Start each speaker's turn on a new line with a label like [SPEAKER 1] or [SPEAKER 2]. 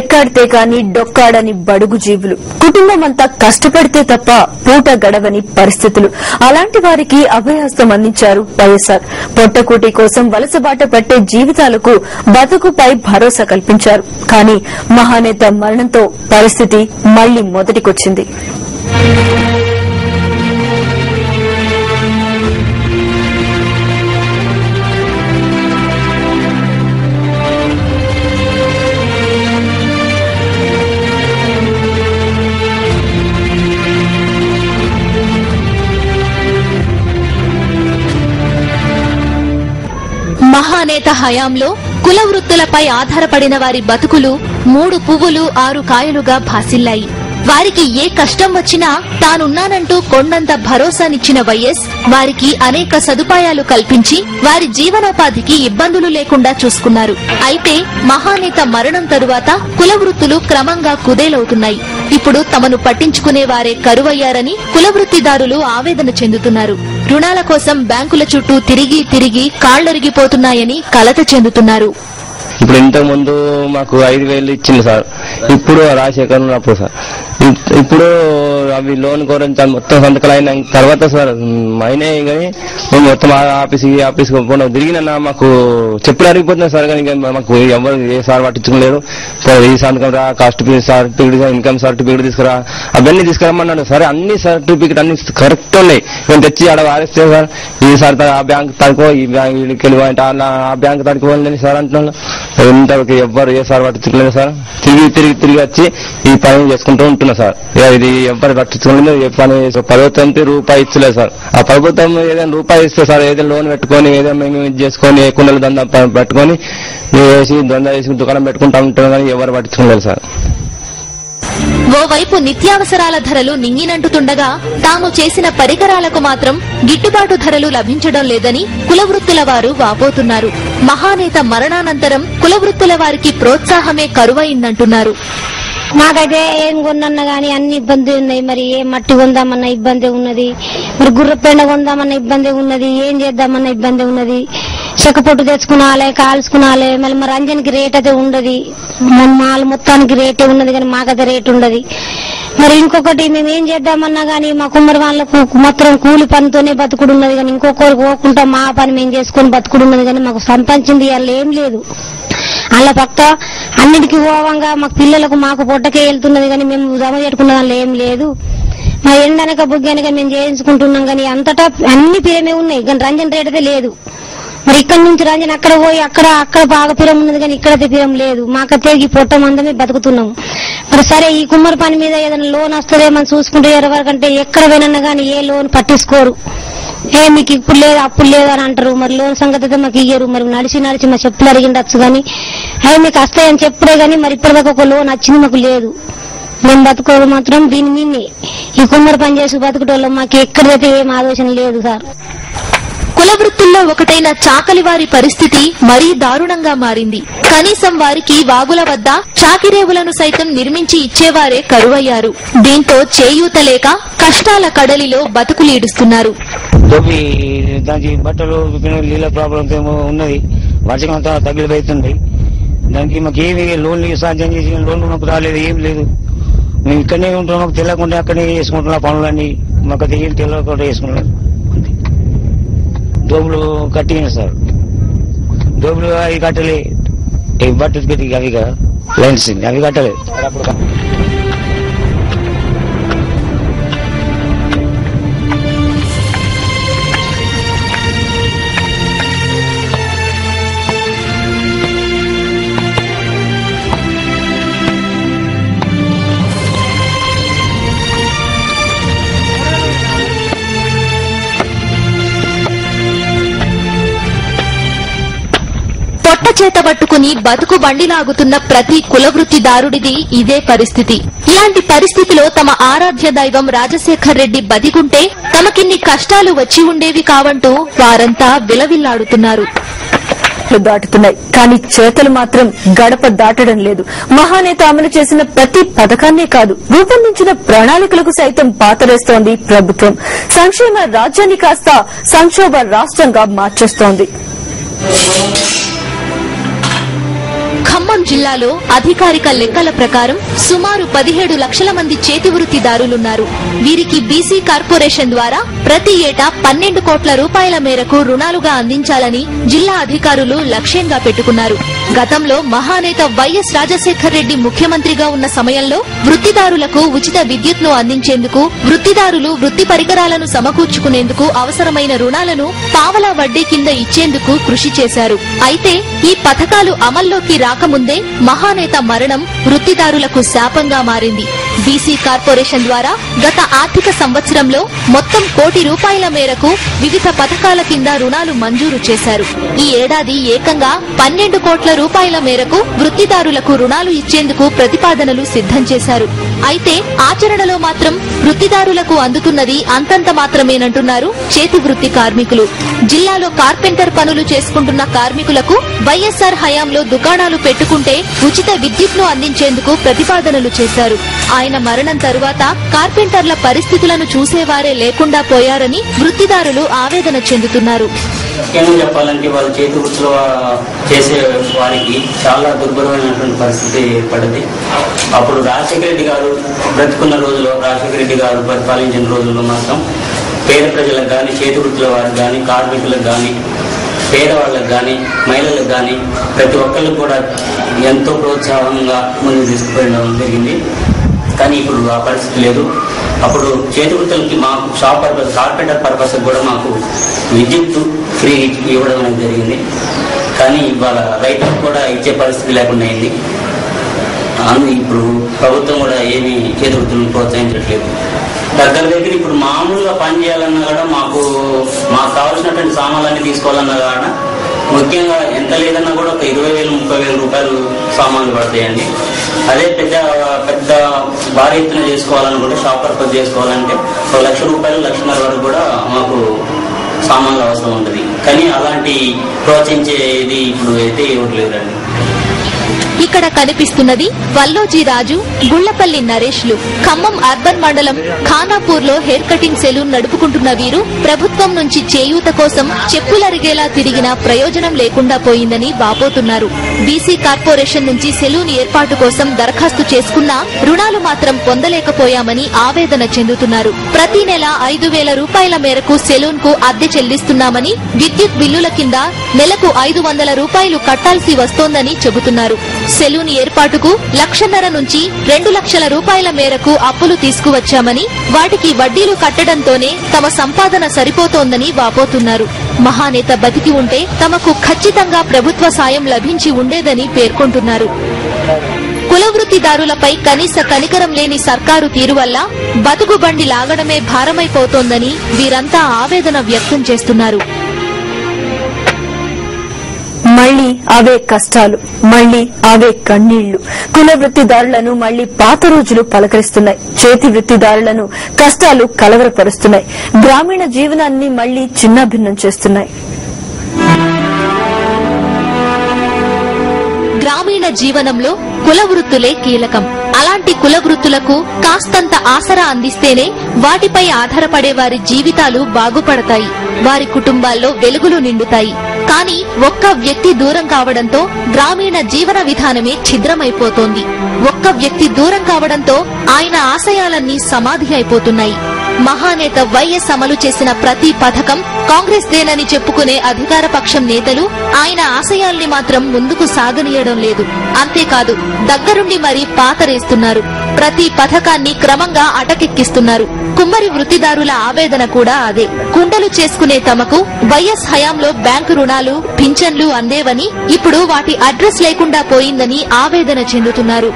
[SPEAKER 1] రెక్కాడితే కాని డొక్కాడని బడుగు జీవులు, కుటుంబమంతా కష్టపడితే తప్ప పూట గడవని పరిస్థితులు. అలాంటి వారికి అభయహస్తం అందించారు వైఎస్సార్. పొట్టకూటి కోసం వలసబాట పట్టే జీవితాలకు బతుకుపై భరోసా కల్పించారు. కానీ మహానేత మరణంతో పరిస్థితి మళ్లీ మొదటికొచ్చింది.
[SPEAKER 2] మహానేత హయాంలో కుల వృత్తులపై ఆధారపడిన వారి బతుకులు 3 పువ్వులు 6 కాయలుగా భాసిల్లాయి. వారికి ఏ కష్టం వచ్చినా తానున్నానంటూ కొండంత భరోసానిచ్చిన వైఎస్ వారికి అనేక సదుపాయాలు కల్పించి వారి జీవనోపాధికి ఇబ్బందులు లేకుండా చూసుకున్నారు. అయితే మహానేత మరణం తరువాత కుల వృత్తులు క్రమంగా కుదేలవుతున్నాయి. ఇప్పుడు తమను పట్టించుకునే వారే కరువయ్యారని కుల వృత్తిదారులు ఆవేదన చెందుతున్నారు. రుణాల కోసం బ్యాంకుల చుట్టూ తిరిగి తిరిగి కాళ్లొరిగిపోతున్నాయని కలత చెందుతున్నారు.
[SPEAKER 3] ఇప్పుడు ఇంతకు ముందు మాకు 5,000 ఇచ్చింది సార్. ఇప్పుడు రాజశేఖర్ ఉన్నప్పుడు సార్, ఇప్పుడు అవి లోన్ గురించి మొత్తం సంతకాలు అయిన తర్వాత సార్ అయినాయి. కానీ మొత్తం ఆఫీస్ తిరిగినా మాకు చెప్పుడు అరిగిపోతున్నాయి సార్. కానీ మాకు ఎవరు ఏ సార్ పట్టించుకోలేరు. ఈ సంతకం రా, కాస్ట్ సర్టిఫికేట్, ఇన్కమ్ సర్టిఫికేట్ తీసుకురా, అవన్నీ తీసుకురమ్మన్నాడు. సరే అన్ని సర్టిఫికేట్ అన్ని కరెక్ట్ ఉన్నాయి. మేము తెచ్చి ఆడ వారిస్తే సార్ ఈ సార్ ఆ బ్యాంక్ తడుకో, ఈ బ్యాంక్ వెళ్ళిపోయింటే ఆ బ్యాంక్ తడుకోవాలని సార్ అంటున్నాను. ఇంతవరకు ఎవ్వరు ఏ సార్ పట్టించుకోలేదు సార్. తిరిగి వచ్చి ఈ పని చేసుకుంటూ ఉంటున్నా సార్. ఇది ఎవ్వరు పట్టించుకోలేదు. ఏ పని ప్రభుత్వంకి రూపాయి ఇచ్చలేదు సార్. ఆ ప్రభుత్వం ఏదైనా రూపాయి ఇస్తే సార్ ఏదైనా లోన్ పెట్టుకొని ఏదైనా మేము ఇది చేసుకొని కుండల దందా పెట్టుకొని వేసి దందా వేసి దుకాణం పెట్టుకుంటా ఉంటాం. కానీ ఎవరు పట్టించుకోలేదు సార్.
[SPEAKER 2] ఓవైపు నిత్యావసరాల ధరలు నింగినంటుతుండగా తాము చేసిన పరికరాలకు మాత్రం గిట్టుబాటు ధరలు లభించడం లేదని కులవృత్తుల వారు వాపోతున్నారు. మహానేత మరణానంతరం కులవృత్తుల వారికి ప్రోత్సాహమే కరువైందంటున్నారు.
[SPEAKER 4] మాకైతే ఏం కొన్నా గానీ అన్ని ఇబ్బంది ఉన్నాయి. మరి ఏ మట్టి కొందామన్న ఇబ్బంది ఉన్నది, మరి గుర్రపెండ కొందామన్న ఇబ్బంది ఉన్నది, ఏం చేద్దామన్న ఇబ్బంది ఉన్నది. చెక్కపొట్టు తెచ్చుకునాలే, కాల్చుకునాలే. మళ్ళీ మరి అంజనికి రేట్ అయితే ఉండదు, మాల్ మొత్తానికి రేటే ఉన్నది కానీ మాకైతే రేట్ ఉండదు. మరి ఇంకొకటి మేము ఏం చేద్దామన్నా గానీ మా కుమ్మరి వాళ్ళకు మొత్తం కూలి పనితోనే బతుకుడు ఉన్నది. కానీ ఇంకొకరు పోకుండా మా పని మేము చేసుకుని బతుకుడు ఉన్నది. కానీ మాకు సంపాదించింది అలా ఏం లేదు. అలా పక్క అన్నిటికీ పోవంగా మాకు పిల్లలకు మాకు పొట్టకే వెళ్తున్నది. కానీ మేము జమ పెట్టుకున్న దానిలో ఏం లేదు. మా ఎండనక బుగ్గనక మేము చేయించుకుంటున్నాం. కానీ అంతటా అన్ని పిరమే ఉన్నాయి. కానీ రంజన్ రేట్ అయితే లేదు. మరి ఇక్కడ నుంచి రంజన్ అక్కడ పోయి అక్కడ బాగా పిరం ఉన్నది. కానీ ఇక్కడైతే పిరం లేదు. మాకైతే ఈ పొట్ట మందమే బతుకుతున్నాము. మరి సరే ఈ కుమ్మరి పని మీద ఏదైనా లోన్ వస్తుందేమని చూసుకుంటే ఎవరికంటే ఎక్కడ పోయినా కానీ ఏ లోన్ పట్టించుకోరు. మీకు ఇప్పుడు లేదు అప్పుడు లేదు అని అంటారు. మరి లోన్ సంగతి అయితే మాకు ఇయ్యరు. మరి నడిచి మా చెప్పులు అడిగిండొచ్చు కానీ మీకు వస్తాయని చెప్పుడే కానీ మరి ఇప్పటిదాకా ఒక లోన్ వచ్చింది మాకు లేదు. మేము బతుకోదు మాత్రం దీని మీదే ఈ కుమ్మరి పని చేసి బతుకుటోళ్ళం. మాకు ఎక్కడైతే ఏం ఆలోచన లేదు సార్.
[SPEAKER 2] కుల వృత్తుల్లో ఒకటైన చాకలి వారి పరిస్థితి మరీ దారుణంగా మారింది. కనీసం వారికి వాగుల వద్ద చాకిరేవులను సైతం నిర్మించి ఇచ్చేవారే కరువయ్యారు. దీంతో చేయూత లేక కష్టాల కడలిలో బతుకులీడుస్తున్నారు.
[SPEAKER 5] దానికి బట్టలు నీళ్ళ ప్రాబ్లం ఏమో ఉన్నది. వర్షం అంతా తగిలిపోతుంది. దానికి మాకు ఏమి లోన్లు సాధ్యం చేసి లోన్లు మాకు రాలేదు, ఏం లేదు. మేము ఇక్కడనే ఉంటున్నాం. మాకు తెలియకుండా అక్కడనే చేసుకుంటున్నాం పనులన్నీ. మాకు అది ఏం తెలియకుండా చేసుకున్నాం. దోబులు కట్టిన సార్, దోబులు అవి కట్టలే. బట్టలు అవి లైన్స్ అవి కట్టలేదు.
[SPEAKER 2] చేత పట్టుకుని బతుకు బండిలాగుతున్న ప్రతి కులవృత్తిదారుడిది ఇదే పరిస్థితి. ఇలాంటి పరిస్థితిలో తమ ఆరాధ్య దైవం రాజశేఖర్ రెడ్డి బతికుంటే తమకిన్ని కష్టాలు వచ్చి ఉండేవి కావంటూ వారంతా విలవిల్లాడుతున్నారు.
[SPEAKER 1] దాటుతున్నాయి కానీ చేతలు మాత్రం గడప దాటడం లేదు. మహానేత అమలు చేసిన ప్రతి పథకాన్నే కాదు, రూపొందించిన ప్రణాళికలకు సైతం పాతరేస్తోంది ప్రభుత్వం. సంక్షేమ రాజ్యాన్ని కాస్త సంక్షోభ రాష్ట్రంగా మార్చేస్తోంది.
[SPEAKER 2] ఖమ్మం జిల్లాలో అధికారిక లెక్కల ప్రకారం సుమారు 17 లక్షల మంది చేతి వృత్తిదారులున్నారు. వీరికి బీసీ కార్పొరేషన్ ద్వారా ప్రతి ఏటా 12 కోట్ల రూపాయల మేరకు రుణాలుగా అందించాలని జిల్లా అధికారులు లక్ష్యంగా పెట్టుకున్నారు. గతంలో మహానేత వైఎస్ రాజశేఖర్ రెడ్డి ముఖ్యమంత్రిగా ఉన్న సమయంలో వృత్తిదారులకు ఉచిత విద్యుత్ను అందించేందుకు, వృత్తిదారులు వృత్తి పరికరాలను సమకూర్చుకునేందుకు అవసరమైన రుణాలను పావలా వడ్డీ కింద ఇచ్చేందుకు కృషి చేశారు. అయితే ఈ పథకాలు అమల్లోకి రాకముందే మహానేత మరణం వృత్తిదారులకు శాపంగా మారింది. బీసీ కార్పొరేషన్ ద్వారా గత ఆర్థిక సంవత్సరంలో మొత్తం 1 కోటి రూపాయల మేరకు వివిధ పథకాల కింద రుణాలు మంజూరు చేశారు. ఈ ఏడాది ఏకంగా 12 కోట్ల రూపాయల మేరకు వృత్తిదారులకు రుణాలు ఇచ్చేందుకు ప్రతిపాదనలు సిద్ధం చేశారు. అయితే ఆచరణలో మాత్రం వృత్తిదారులకు అందుతున్నది అంతంత మాత్రమేనంటున్నారు చేతి వృత్తి కార్మికులు. జిల్లాలో కార్పెంటర్ పనులు చేసుకుంటున్న కార్మికులకు వైఎస్సార్ హయాంలో దుకాణాలు పెట్టుకుంటే ఉచిత విద్యుత్ను అందించేందుకు ప్రతిపాదనలు చేశారు. ఆయన మరణం తరువాత కార్పెంటర్ల పరిస్థితులను చూసేవారే లేకుండా పోయారని వృత్తిదారులు ఆవేదన చెందుతున్నారు.
[SPEAKER 6] ముఖ్యంగా చెప్పాలంటే వాళ్ళు చేతి వృత్తులు చేసే వారికి చాలా దుర్భరమైనటువంటి పరిస్థితి ఏర్పడింది. అప్పుడు రాజశేఖర రెడ్డి గారు బ్రతుకున్న రోజుల్లో, రాజశేఖర రెడ్డి గారు పరిపాలించిన రోజుల్లో మాత్రం పేద ప్రజలకు కానీ, చేతి వృత్తుల వారికి కానీ, కార్మికులకు కానీ, పేదవాళ్ళకు కానీ, మహిళలకు కానీ ప్రతి ఒక్కరికి కూడా ఎంతో ప్రోత్సాహంగా ముందుకు తీసుకుపోయడం జరిగింది. కానీ ఇప్పుడు ఆ పరిస్థితి లేదు. అప్పుడు చేతి వృత్తులకి మాకు షాప్ పర్పస్, కార్పెంటర్ పర్పస్ కూడా మాకు విద్యుత్ ఫ్రీ ఇవ్వడం అనేది జరిగింది. కానీ ఇవాళ రైతులకు కూడా ఇచ్చే పరిస్థితి లేకుండా అయింది. ఇప్పుడు ప్రభుత్వం కూడా ఏమీ చేతి వృత్తులను ప్రోత్సహించట్లేదు. దగ్గర ఇప్పుడు మామూలుగా పని చేయాలన్నా కూడా మాకు కావాల్సినటువంటి సామాన్లన్నీ తీసుకోవాలన్నా కూడా ముఖ్యంగా ఎంత లేదన్నా కూడా ఒక 20,000, 30,000 రూపాయలు సామాన్లు పడతాయండి. అదే పెద్ద భారీ ఎత్తున చేసుకోవాలనుకుంటే, షాప్ పర్పస్ చేసుకోవాలంటే 1 లక్ష రూపాయలు, 1,50,000 వరకు కూడా మాకు సామాన్లు అవసరం ఉంటుంది. కానీ అలాంటి ప్రోత్సహించేది ఇప్పుడు అయితే ఎవరు లేదండి.
[SPEAKER 2] ఇక్కడ కనిపిస్తున్నది వల్లోజీ రాజు, గుళ్లపల్లి నరేష్లు. ఖమ్మం అర్బన్ మండలం ఖానాపూర్లో హెయిర్ కటింగ్ సెలూన్ నడుపుకుంటున్న వీరు ప్రభుత్వం నుంచి చేయూత కోసం చెప్పులరిగేలా తిరిగినా ప్రయోజనం లేకుండా పోయిందని వాపోతున్నారు. బీసీ కార్పొరేషన్ నుంచి సెలూన్ ఏర్పాటు కోసం దరఖాస్తు చేసుకున్నా రుణాలు మాత్రం పొందలేకపోయామని ఆవేదన చెందుతున్నారు. ప్రతి నెల 5,000 రూపాయల మేరకు సెలూన్ కు అద్దె చెల్లిస్తున్నామని, విద్యుత్ బిల్లుల కింద నెలకు 500 రూపాయలు కట్టాల్సి వస్తోందని చెబుతున్నారు. సెలూన్ ఏర్పాటుకు 1,50,000 నుంచి 2 లక్షల రూపాయల మేరకు అప్పులు తీసుకువచ్చామని, వాటికి వడ్డీలు కట్టడంతోనే తమ సంపాదన సరిపోతోందని వాపోతున్నారు. మహానేత బతికి ఉంటే తమకు ఖచ్చితంగా ప్రభుత్వ సాయం లభించి ఉండేదని పేర్కొంటున్నారు. కుల వృత్తిదారులపై కనీస కనికరం లేని సర్కారు తీరు వల్ల బతుకు బండి లాగడమే భారమైపోతోందని వీరంతా ఆవేదన వ్యక్తం చేస్తున్నారు.
[SPEAKER 1] మళ్లీ అవే కష్టాలు, మళ్లీ అవే కన్నీళ్లు. కుల వృత్తిదారులను మళ్లీ పాత రోజులు పలకరిస్తున్నాయి. చేతి వృత్తిదారులను కష్టాలు కలవరపరుస్తున్నాయి. గ్రామీణ జీవనాన్ని మళ్లీ చిన్నాభిన్నం చేస్తున్నాయి.
[SPEAKER 2] గ్రామీణ జీవనంలో కుల వృత్తులే కీలకం. అలాంటి కుల వృత్తులకు కాస్తంత ఆసరా అందిస్తేనే వాటిపై ఆధారపడే వారి జీవితాలు బాగుపడతాయి, వారి కుటుంబాల్లో వెలుగులు నిండుతాయి. కానీ ఒక్క వ్యక్తి దూరం కావడంతో గ్రామీణ జీవన విధానమే ఛిద్రమైపోతోంది. ఒక్క వ్యక్తి దూరం కావడంతో ఆయన ఆశయాలన్నీ సమాధి అయిపోతున్నాయి. మహానేత వైఎస్ అమలు చేసిన ప్రతి పథకం కాంగ్రెస్ దేనని చెప్పుకునే అధికార పక్షం నేతలు ఆయన ఆశయాల్ని మాత్రం ముందుకు సాగనీయడం లేదు. అంతేకాదు, దగ్గరుండి మరీ పాతరేస్తున్నారు. ప్రతి పథకాన్ని క్రమంగా అటకెక్కిస్తున్నారు. కుమ్మరి వృత్తిదారుల ఆవేదన కూడా అదే. కుండలు చేసుకునే తమకు వైఎస్ హయాంలో బ్యాంకు రుణాలు, పింఛన్లు అందేవని ఇప్పుడు వాటి అడ్రస్ లేకుండా పోయిందని ఆవేదన చెందుతున్నారు.